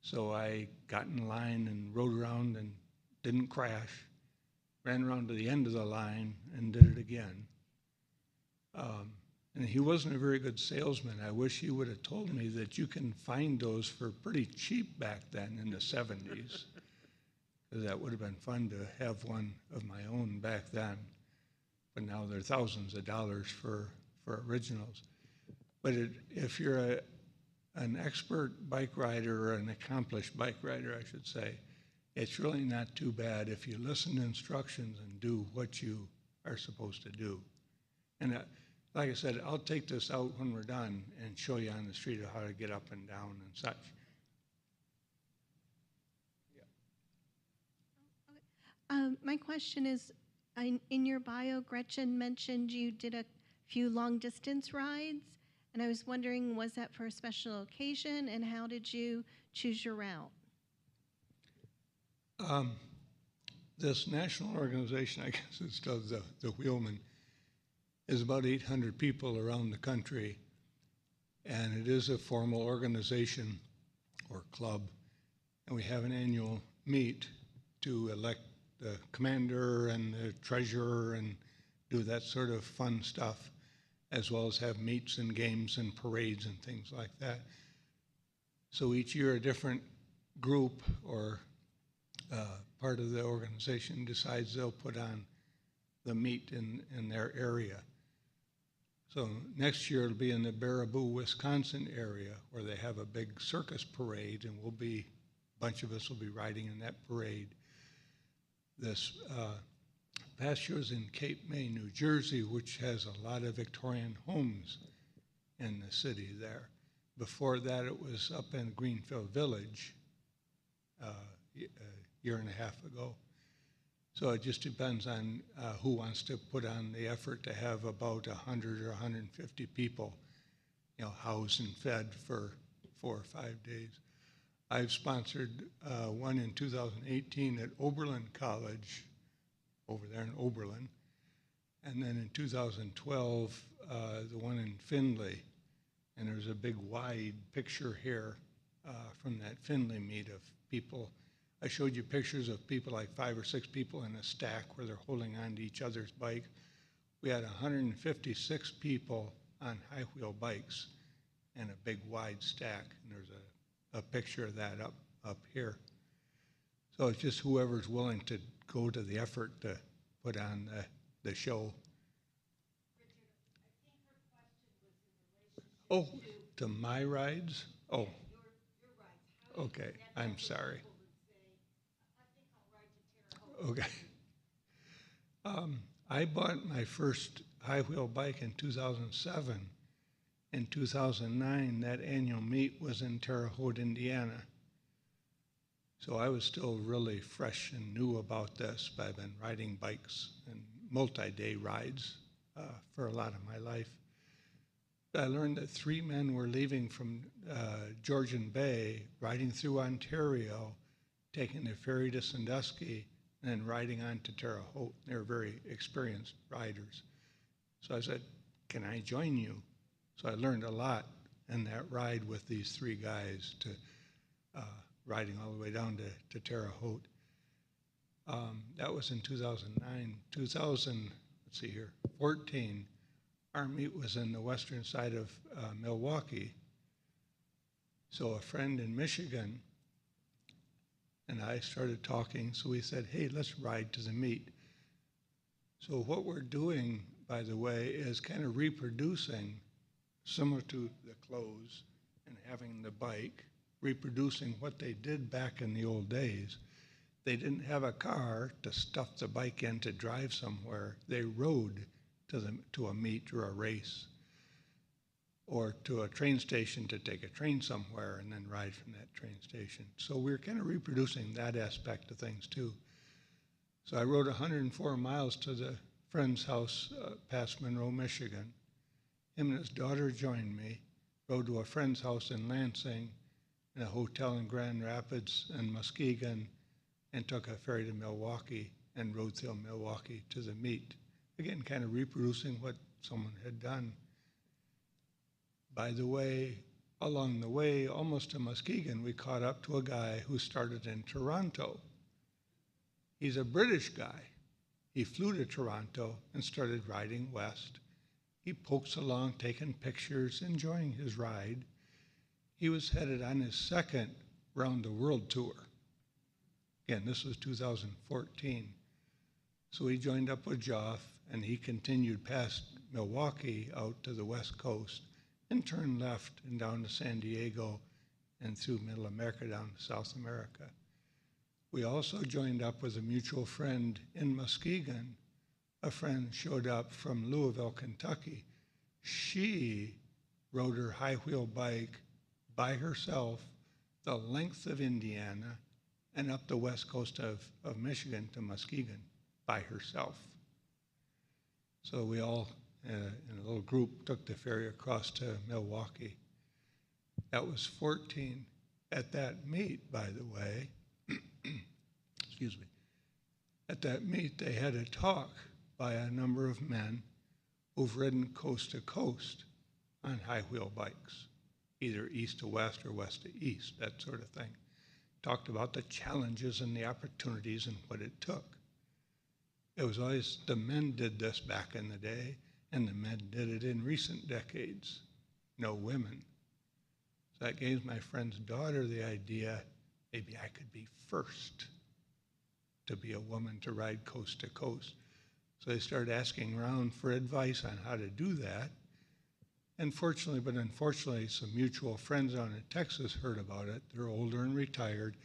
So I got in line and rode around and didn't crash, ran around to the end of the line and did it again. And he wasn't a very good salesman. I wish he would have told me that you can find those for pretty cheap back then in the 70s. That would have been fun to have one of my own back then. But now they're thousands of dollars for originals. But if you're an expert bike rider or an accomplished bike rider, I should say, it's really not too bad if you listen to instructions and do what you are supposed to do. And like I said, I'll take this out when we're done and show you on the street how to get up and down and such. My question is, in your bio, Gretchen mentioned you did a few long distance rides. And I was wondering, was that for a special occasion, and how did you choose your route? This national organization, I guess it's called the Wheelman, is about 800 people around the country, and it is a formal organization or club, and we have an annual meet to elect the commander and the treasurer and do that sort of fun stuff, as well as have meets and games and parades and things like that. So each year a different group or part of the organization decides they'll put on the meet in their area. So next year it'll be in the Baraboo, Wisconsin area, where they have a big circus parade, and a bunch of us will be riding in that parade. This past year was in Cape May, New Jersey, which has a lot of Victorian homes in the city there. Before that, it was up in Greenfield Village a year and a half ago. So it just depends on who wants to put on the effort to have about 100 or 150 people, housed and fed for 4 or 5 days. I've sponsored one in 2018 at Oberlin College, over there in Oberlin, and then in 2012, the one in Findlay, and there's a big wide picture here from that Findlay meet of people. I showed you pictures of people, like 5 or 6 people in a stack where they're holding on to each other's bike. We had 156 people on high wheel bikes and a big wide stack, and there's a picture of that up here. So it's just whoever's willing to go to the effort to put on the show. Oh, to my rides? Oh, okay, I'm sorry. Okay. I bought my first high wheel bike in 2007. In 2009, that annual meet was in Terre Haute, Indiana. So I was still really fresh and new about this, but I've been riding bikes and multi-day rides for a lot of my life. I learned that 3 men were leaving from Georgian Bay, riding through Ontario, taking the ferry to Sandusky, and then riding on to Terre Haute. They were very experienced riders. So I said, can I join you? So I learned a lot in that ride with these 3 guys to riding all the way down to Terre Haute. That was in 2009. 2014, our meet was in the western side of Milwaukee. So a friend in Michigan and I started talking, so we said, hey, let's ride to the meet. So what we're doing, by the way, is kind of reproducing, similar to the clothes and having the bike, reproducing what they did back in the old days. They didn't have a car to stuff the bike in to drive somewhere. They rode to a meet or a race, or to a train station to take a train somewhere and then ride from that train station. So we're kind of reproducing that aspect of things too. So I rode 104 miles to the friend's house past Monroe, Michigan. Him and his daughter joined me, rode to a friend's house in Lansing, and a hotel in Grand Rapids and Muskegon, and took a ferry to Milwaukee and rode through Milwaukee to the meet. Again, kind of reproducing what someone had done. By the way, along the way, almost to Muskegon, we caught up to a guy who started in Toronto. He's a British guy. He flew to Toronto and started riding west. He pokes along, taking pictures, enjoying his ride. He was headed on his 2nd round the world tour. Again, this was 2014. So he joined up with Joff, and he continued past Milwaukee out to the west coast and turned left and down to San Diego and through Middle America down to South America. We also joined up with a mutual friend in Muskegon. A friend showed up from Louisville, Kentucky. She rode her high wheel bike by herself the length of Indiana and up the west coast of Michigan to Muskegon by herself. So we all and a little group took the ferry across to Milwaukee. That was 14. At that meet, by the way, excuse me, at that meet they had a talk by a number of men who've ridden coast to coast on high wheel bikes, either east to west or west to east, that sort of thing. Talked about the challenges and the opportunities and what it took. It was always the men did this back in the day, and the men did it in recent decades, no women. So that gave my friend's daughter the idea, maybe I could be first to be a woman to ride coast to coast. So they started asking around for advice on how to do that. And fortunately, but unfortunately, some mutual friends down in Texas heard about it. They're older and retired.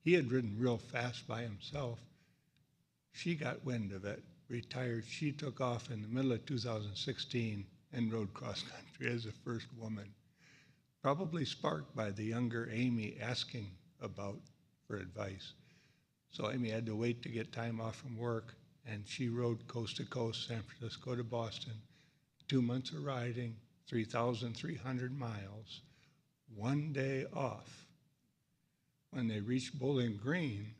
He had ridden real fast by himself. She got wind of it, retired. She took off in the middle of 2016 and rode cross country as the first woman, probably sparked by the younger Amy asking for advice. So Amy had to wait to get time off from work, and she rode coast to coast, San Francisco to Boston, 2 months of riding, 3,300 miles, 1 day off. When they reached Bowling Green,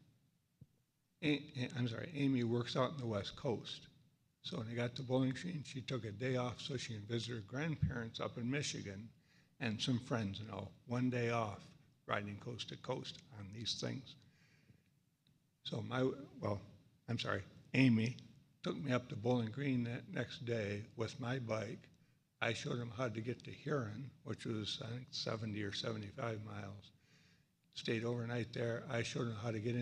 Amy works out in the West Coast. So when they got to Bowling Green, she took a day off so she could visit her grandparents up in Michigan and some friends and all. 1 day off, riding coast to coast on these things. So Amy took me up to Bowling Green that next day with my bike. I showed them how to get to Huron, which was, I think, 70 or 75 miles. Stayed overnight there. I showed them how to get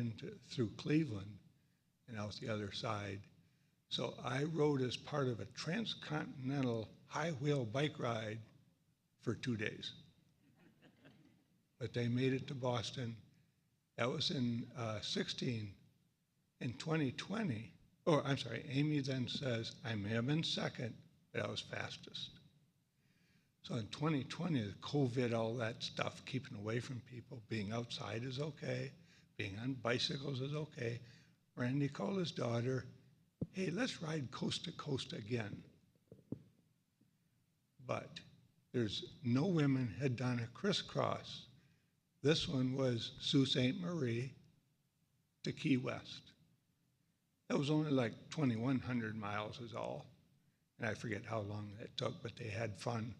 through Cleveland and out the other side. So I rode as part of a transcontinental high-wheel bike ride for 2 days. But they made it to Boston. That was in 16. In 2020, Amy then says, I may have been second, but I was fastest. So in 2020, the COVID, all that stuff, keeping away from people, being outside is okay, being on bicycles is okay. Randy called his daughter, hey, let's ride coast to coast again. But there's no women had done a crisscross. This one was Sault Ste. Marie to Key West. That was only like 2,100 miles is all. And I forget how long that took, but they had fun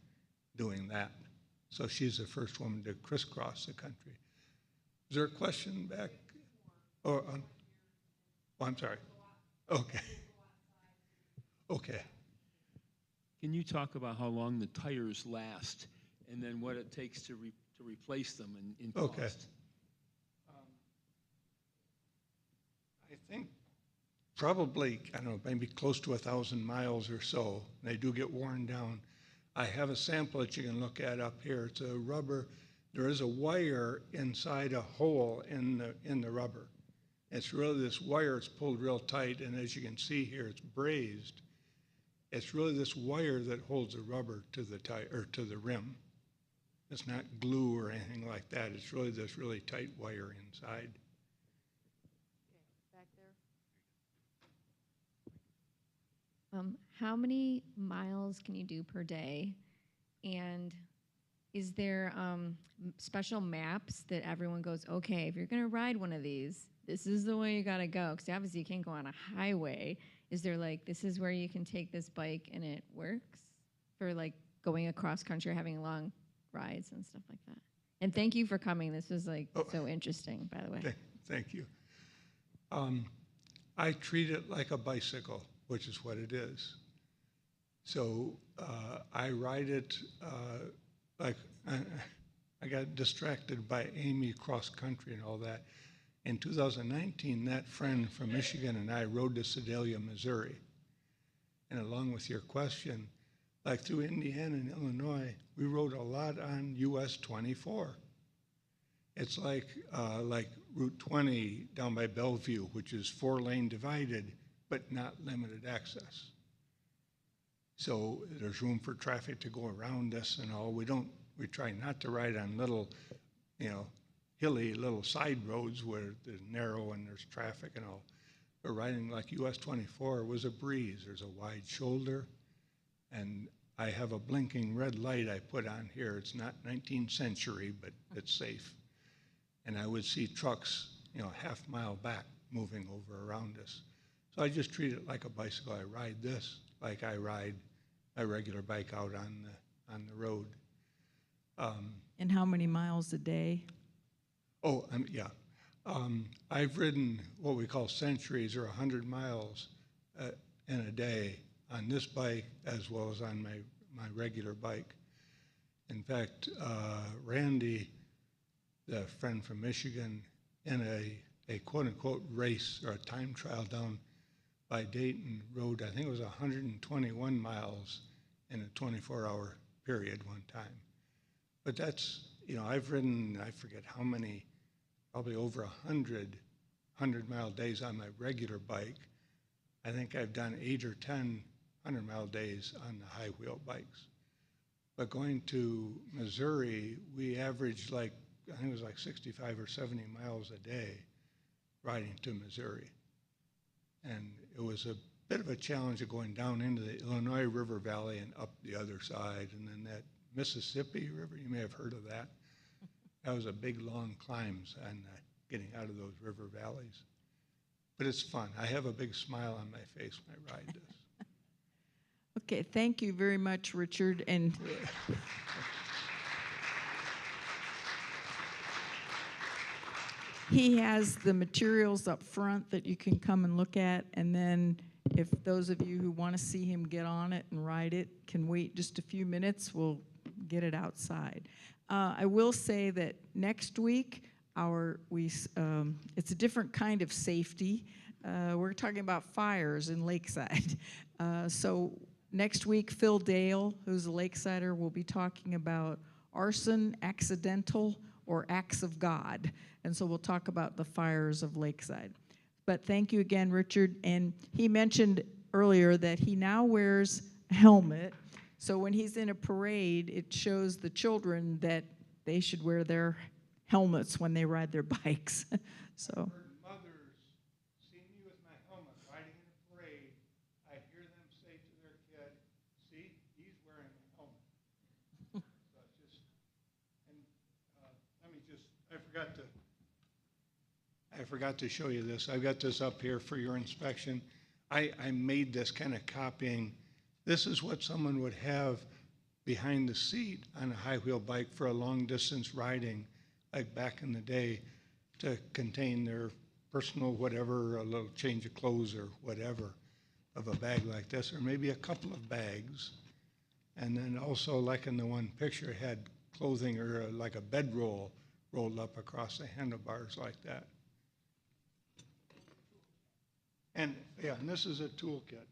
doing that. So she's the first woman to crisscross the country. Is there a question back? I'm sorry. Okay. Okay. Can you talk about how long the tires last and then what it takes to replace them in cost? Okay. I think probably, I don't know, maybe close to 1,000 miles or so. They do get worn down. I have a sample that you can look at up here. It's a rubber. There is a wire inside a hole in the rubber. It's really this wire. It's pulled real tight, and as you can see here, it's brazed. It's really this wire that holds the rubber to the tire or to the rim. It's not glue or anything like that. It's really this really tight wire inside. How many miles can you do per day? And is there special maps that everyone goes, okay, if you're going to ride one of these, this is the way you got to go? Because obviously you can't go on a highway. Is there like, this is where you can take this bike and it works for like going across country, having long rides and stuff like that? And thank you for coming. This was like so interesting, by the way. Thank you. I treat it like a bicycle, which is what it is. So I ride it like I got distracted by Amy cross country and all that. In 2019, that friend from Michigan and I rode to Sedalia, Missouri. And along with your question, like through Indiana and Illinois, we rode a lot on US 24. It's like Route 20 down by Bellevue, which is 4-lane divided, but not limited access. So there's room for traffic to go around us and all. We try not to ride on little, hilly little side roads where they're narrow and there's traffic and all. But riding like US 24 was a breeze. There's a wide shoulder. And I have a blinking red light I put on here. It's not 19th century, but it's safe. And I would see trucks, half mile back moving over around us. So I just treat it like a bicycle. I ride this like I ride a regular bike out on the road. And how many miles a day? Yeah. I've ridden what we call centuries, or 100 miles in a day on this bike as well as on my regular bike. In fact, Randy, the friend from Michigan, in a quote-unquote race or a time trial down by Dayton, rode, I think it was 121 miles in a 24-hour period one time. But that's, I've ridden, I forget how many, probably over 100-mile days on my regular bike. I think I've done 8 or 10 100-mile days on the high wheel bikes. But going to Missouri, we averaged I think it was like 65 or 70 miles a day riding to Missouri. And it was a bit of a challenge of going down into the Illinois River Valley and up the other side, and then that Mississippi River, you may have heard of that. That was a big, long climbs and getting out of those river valleys. But it's fun. I have a big smile on my face when I ride this. Okay, thank you very much, Richard. And he has the materials up front that you can come and look at, and then if those of you who want to see him get on it and ride it can wait just a few minutes, we'll get it outside. I will say that next week, it's a different kind of safety. We're talking about fires in Lakeside. So next week, Phil Dale, who's a Lakesider, will be talking about arson, accidental, or acts of God. And so we'll talk about the fires of Lakeside. But thank you again, Richard. And he mentioned earlier that he now wears a helmet. So when he's in a parade, it shows the children that they should wear their helmets when they ride their bikes. So. Mothers see me with my helmet riding in a parade. I hear them say to their kid, "See, he's wearing a helmet." So just, and let me just, I forgot to show you this. I've got this up here for your inspection. I made this kind of copying. This is what someone would have behind the seat on a high wheel bike for a long distance riding, like back in the day, to contain their personal whatever, a little change of clothes or whatever, of a bag like this, or maybe a couple of bags. And then also, like in the one picture, had clothing or like a bedroll rolled up across the handlebars like that. And yeah, and this is a toolkit.